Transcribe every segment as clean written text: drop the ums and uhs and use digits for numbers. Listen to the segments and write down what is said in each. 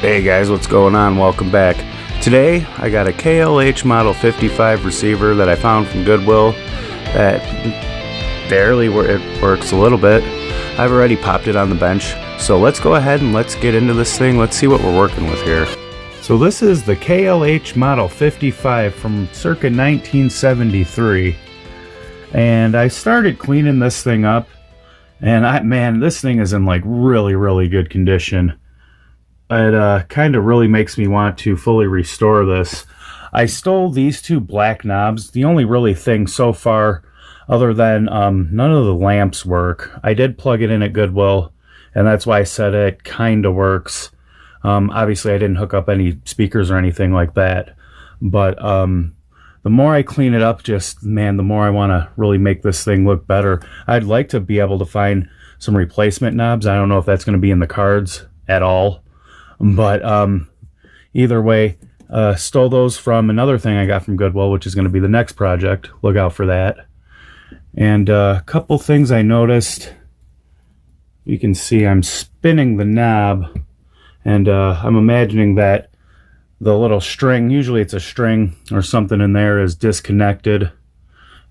Hey guys, what's going on? Welcome back. Today I got a KLH Model 55 receiver that I found from Goodwill that it works a little bit. I've already popped it on the bench, so let's go ahead and let's get into this thing. Let's see what we're working with here. So this is the KLH Model 55 from circa 1973, and I started cleaning this thing up, and this thing is in like really good condition. It kind of really makes me want to fully restore this. I stole these two black knobs. The only really thing so far, other than none of the lamps work. I did plug it in at Goodwill, and that's why I said it kind of works. Obviously, I didn't hook up any speakers or anything like that. But the more I clean it up, the more I want to really make this thing look better. I'd like to be able to find some replacement knobs. I don't know if that's going to be in the cards at all. But either way, stole those from another thing I got from Goodwill, which is going to be the next project. Look out for that. And a couple things I noticed. You can see I'm spinning the knob, and I'm imagining that the little string, usually it's a string or something in there, is disconnected,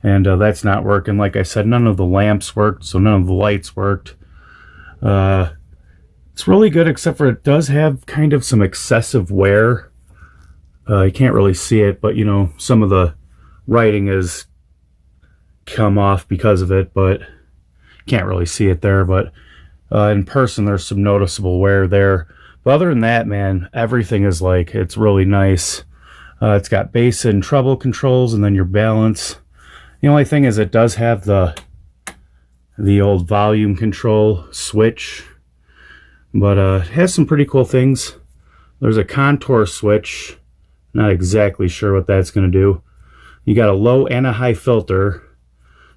and that's not working. Like I said, none of the lamps worked, so none of the lights worked. It's really good, except for it does have kind of some excessive wear. You can't really see it, but you know, some of the writing has come off because of it, but can't really see it there. But in person, there's some noticeable wear there. But other than that, man, everything is like, it's really nice. It's got bass and treble controls, and then your balance. The only thing is it does have the old volume control switch. But it has some pretty cool things. There's a contour switch. Not exactly sure what that's going to do. You got a low and a high filter.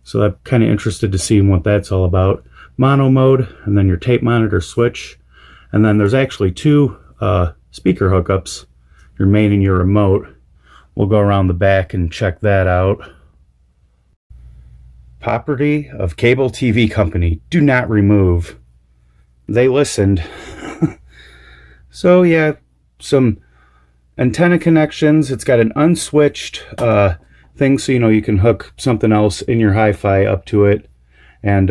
So I'm kind of interested to see what that's all about. Mono mode, and then your tape monitor switch. And then there's actually two speaker hookups, your main and your remote. We'll go around the back and check that out. Property of cable TV company. Do not remove. They listened. So yeah, some antenna connections. It's got an unswitched thing, so you know you can hook something else in your hi-fi up to it and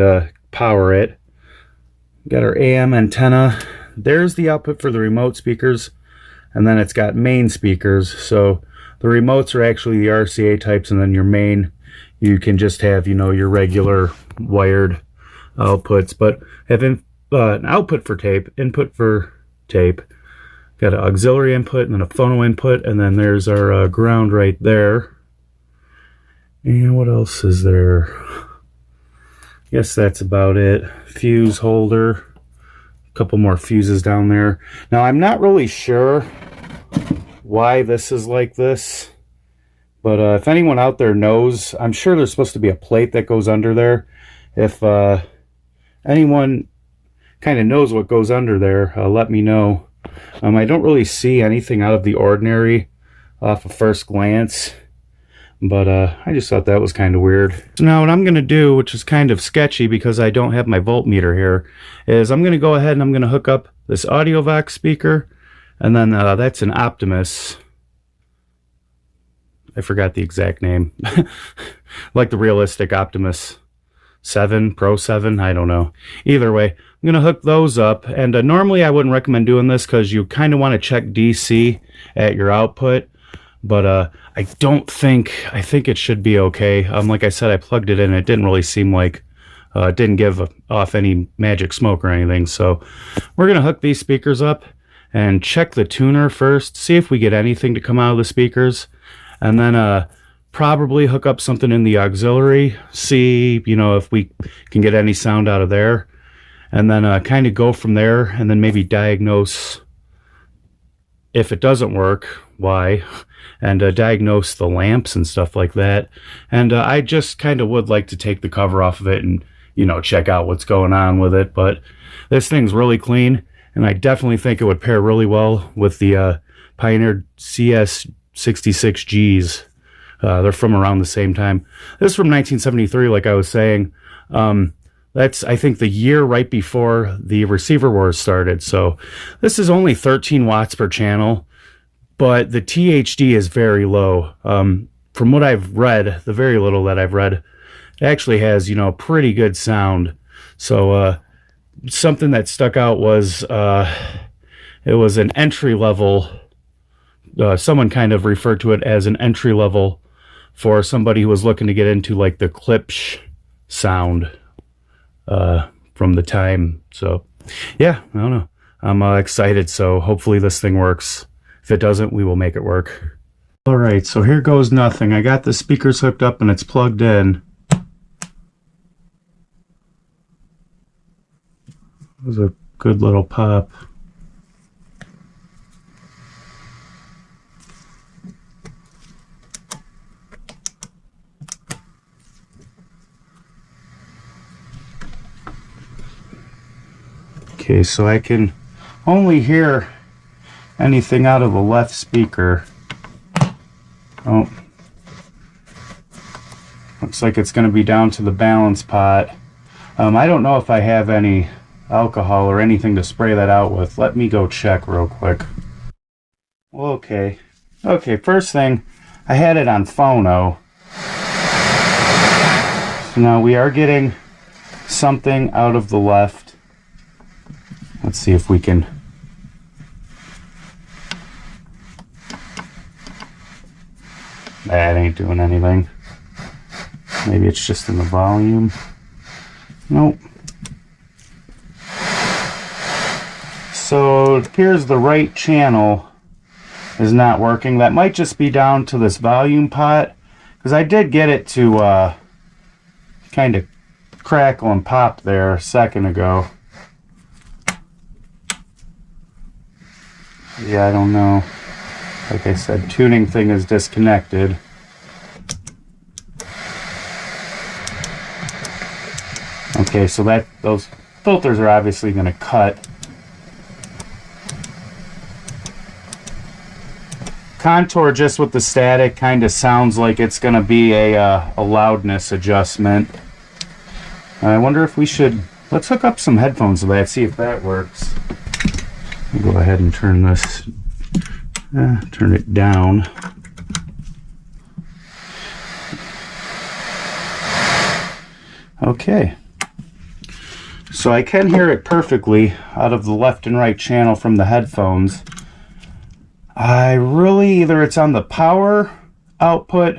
power it. Got our AM antenna. There's the output for the remote speakers, and then it's got main speakers. So the remotes are actually the RCA types, and then your main, you can just have, you know, your regular wired outputs, but have an output for tape, input for tape. Got an auxiliary input and then a phono input, and then there's our ground right there. And what else is there? Guess that's about it. Fuse holder. A couple more fuses down there. Now I'm not really sure why this is like this, but if anyone out there knows, I'm sure there's supposed to be a plate that goes under there. If anyone kind of knows what goes under there, let me know. I don't really see anything out of the ordinary off of first glance, but I just thought that was kind of weird. So now what I'm going to do, which is kind of sketchy because I don't have my voltmeter here, is I'm going to go ahead and I'm going to hook up this AudioVox speaker, and then that's an Optimus. I forgot the exact name. Like the realistic Optimus 7, Pro 7, I don't know. Either way, I'm going to hook those up, and normally I wouldn't recommend doing this because you kind of want to check DC at your output, but I think it should be okay. Like I said, I plugged it in, it didn't really seem like, it didn't give off any magic smoke or anything, so we're going to hook these speakers up and check the tuner first, see if we get anything to come out of the speakers, and then probably hook up something in the auxiliary, see, you know, if we can get any sound out of there, and then kind of go from there, and then maybe diagnose, if it doesn't work, why, and diagnose the lamps and stuff like that. And I just kind of would like to take the cover off of it and, you know, check out what's going on with it. But this thing's really clean, and I definitely think it would pair really well with the Pioneer CS66Gs. They're from around the same time. This is from 1973, like I was saying. That's, I think, the year right before the receiver wars started. So this is only 13 watts per channel, but the THD is very low. From what I've read, the very little that I've read, it actually has, pretty good sound. So something that stuck out was it was an entry level. Someone kind of referred to it as an entry level for somebody who was looking to get into like the Klipsch sound from the time. So yeah, I don't know. I'm excited. So hopefully this thing works. If it doesn't, we will make it work. All right, so here goes nothing. I got the speakers hooked up and it's plugged in. It was a good little pop. Okay, so I can only hear anything out of the left speaker. Oh, looks like it's going to be down to the balance pot. I don't know if I have any alcohol or anything to spray that out with. Let me go check real quick. Okay, first thing, I had it on phono. So now we are getting something out of the left. Let's see if we can. That ain't doing anything. Maybe it's just in the volume. Nope. So it appears the right channel is not working. That might just be down to this volume pot, because I did get it to kind of crackle and pop there a second ago. Yeah, I don't know. Like I said, tuning thing is disconnected. Okay, so those filters are obviously going to cut. Contour just with the static kind of sounds like it's going to be a loudness adjustment. I wonder if we should, let's hook up some headphones to that, see if that works. I'll go ahead and turn this, turn it down. Okay. So I can hear it perfectly out of the left and right channel from the headphones. I really, either it's on the power output,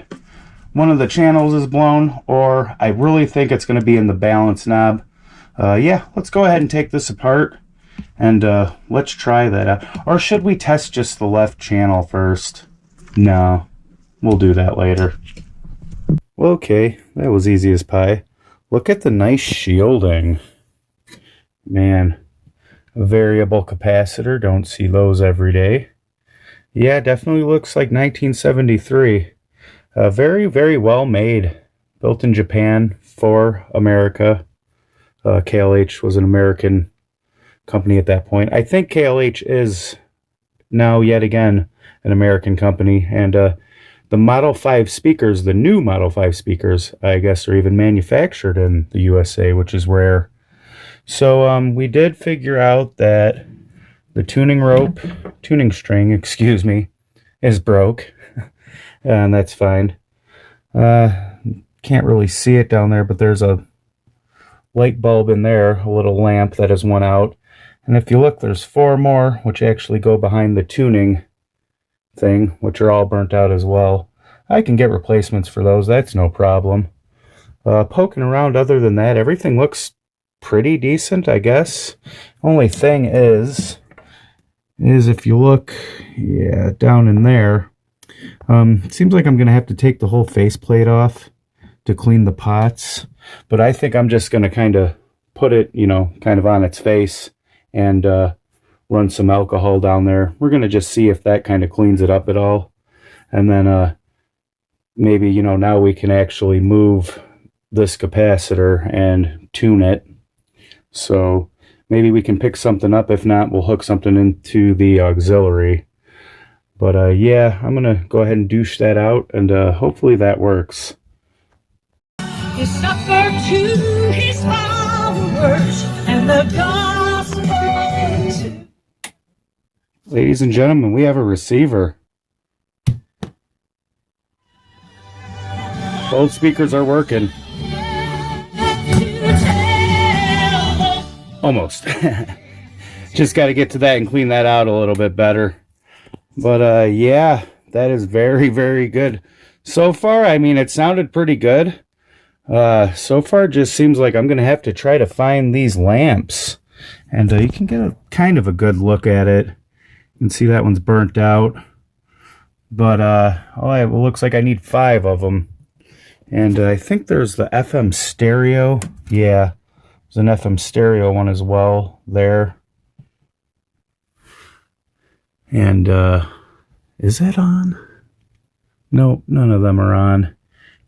one of the channels is blown, or I really think it's going to be in the balance knob. Yeah, let's go ahead and take this apart and let's try that out. Or should we test just the left channel first? No, we'll do that later. Well, okay, that was easy as pie. Look at the nice shielding. Man, a variable capacitor, don't see those every day. Yeah, definitely looks like 1973. Very, very well made. Built in Japan for America. KLH was an American company at that point. I think KLH is now yet again an American company. And the Model 5 speakers, the new Model 5 speakers, I guess, are even manufactured in the USA, which is rare. So we did figure out that the tuning string, excuse me, is broke. And that's fine. Can't really see it down there, but there's a light bulb in there, a little lamp that has one out. And if you look, there's 4 more, which actually go behind the tuning thing, which are all burnt out as well. I can get replacements for those, that's no problem. Poking around, other than that, everything looks pretty decent, I guess. Only thing is if you look, yeah, down in there, it seems like I'm going to have to take the whole faceplate off to clean the pots. But I think I'm just going to kind of put it, kind of on its face and run some alcohol down there. We're going to just see if that kind of cleans it up at all. And then maybe, now we can actually move this capacitor and tune it. So maybe we can pick something up. If not, we'll hook something into the auxiliary. But yeah, I'm going to go ahead and douche that out, and hopefully that works. He suffered to his father. Ladies and gentlemen, we have a receiver. Both speakers are working. Almost. Just got to get to that and clean that out a little bit better. But yeah, that is very, very good. So far, I mean, it sounded pretty good. So far, it just seems like I'm going to have to try to find these lamps. And you can get a kind of a good look at it. You can see that one's burnt out. But it looks like I need 5 of them. And I think there's the FM stereo. Yeah, there's an FM stereo one as well there. And is that on? No, none of them are on.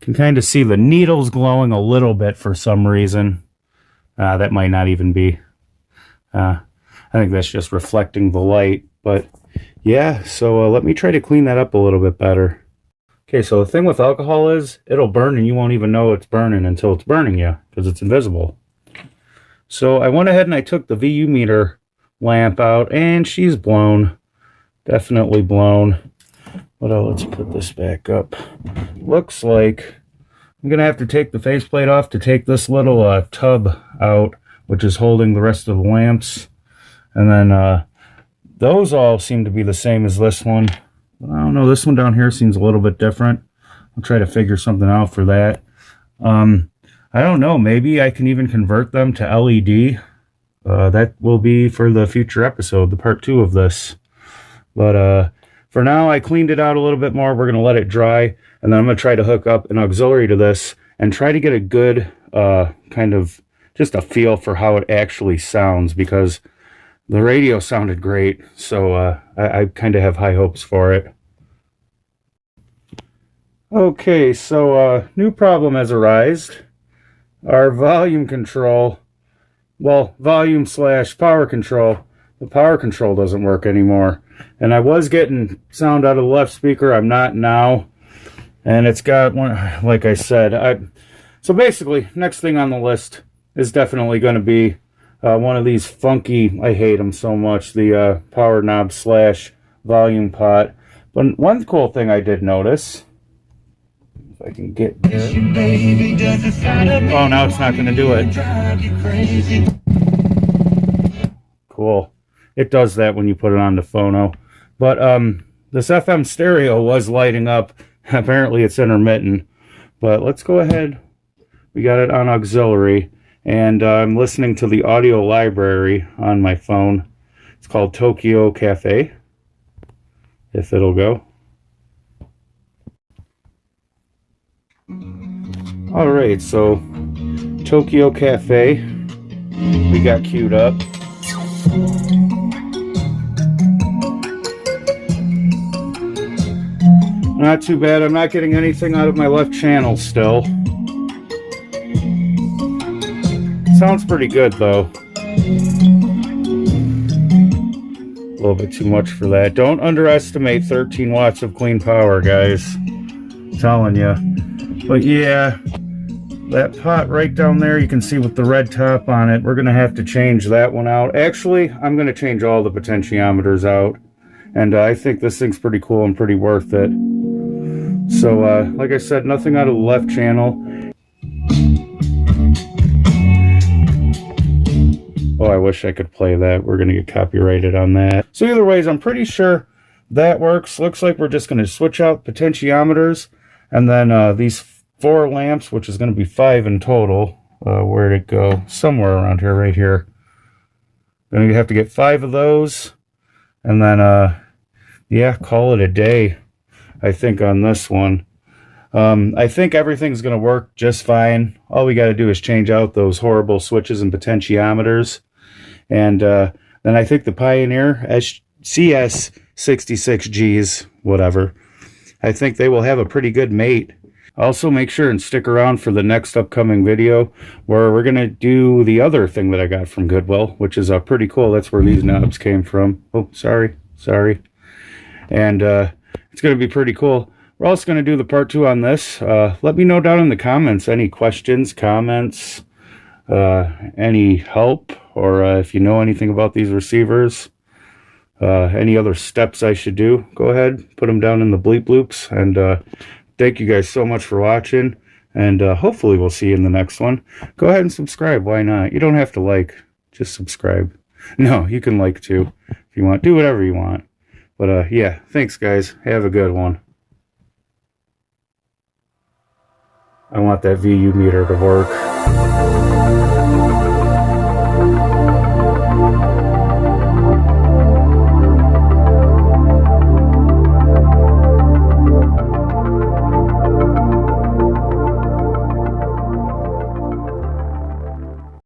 You can kind of see the needles glowing a little bit for some reason. That might not even be. I think that's just reflecting the light. But yeah, so let me try to clean that up a little bit better. Okay, so the thing with alcohol is it'll burn and you won't even know it's burning until it's burning you because it's invisible. So I went ahead and I took the VU meter lamp out and she's blown. Definitely blown. But let's put this back up. Looks like I'm going to have to take the faceplate off to take this little tub out, which is holding the rest of the lamps. And then those all seem to be the same as this one. I don't know, this one down here seems a little bit different. I'll try to figure something out for that. I don't know, maybe I can even convert them to LED. That will be for the future episode, the part 2 of this. But for now, I cleaned it out a little bit more. We're going to let it dry, and then I'm going to try to hook up an auxiliary to this and try to get a good kind of just a feel for how it actually sounds, because the radio sounded great, so I kind of have high hopes for it. Okay, so new problem has arisen. Our volume control, well, volume / power control, the power control doesn't work anymore. And I was getting sound out of the left speaker. I'm not now. And it's got one, like I said. So basically, next thing on the list is definitely going to be one of these funky, I hate them so much, the power knob / volume pot. But one cool thing I did notice, if I can get there. Oh, now it's not going to do it. Cool. It does that when you put it on the phono. But this FM stereo was lighting up. Apparently it's intermittent. But let's go ahead. We got it on auxiliary. And I'm listening to the audio library on my phone. It's called Tokyo Cafe. If it'll go. Alright, so Tokyo Cafe. We got queued up. Not too bad. I'm not getting anything out of my left channel still. Sounds pretty good though. A little bit too much for that. Don't underestimate 13 watts of clean power, guys. I'm telling you. But yeah, that pot right down there, you can see with the red top on it, we're going to have to change that one out. Actually, I'm going to change all the potentiometers out. And I think this thing's pretty cool and pretty worth it. So, like I said, nothing out of the left channel. Oh, I wish I could play that. We're going to get copyrighted on that. So either ways, I'm pretty sure that works. Looks like we're just going to switch out potentiometers. And then these 4 lamps, which is going to be 5 in total. Where'd it go? Somewhere around here, right here. Going to have to get 5 of those. And then, yeah, call it a day, I think, on this one. I think everything's going to work just fine. All we got to do is change out those horrible switches and potentiometers. And then I think the Pioneer CS66Gs, whatever, I think they will have a pretty good mate. Also, make sure and stick around for the next upcoming video where we're going to do the other thing that I got from Goodwill, which is pretty cool. That's where these knobs came from. Oh, sorry. And it's going to be pretty cool. We're also going to do the part 2 on this. Let me know down in the comments any questions, comments, any help, or if you know anything about these receivers, any other steps I should do, go ahead, put them down in the bleep loops. And thank you guys so much for watching, and hopefully we'll see you in the next one. Go ahead and subscribe. Why not? You don't have to like, just subscribe. No, you can like too if you want. Do whatever you want. But yeah, thanks guys. Have a good one. I want that VU meter to work.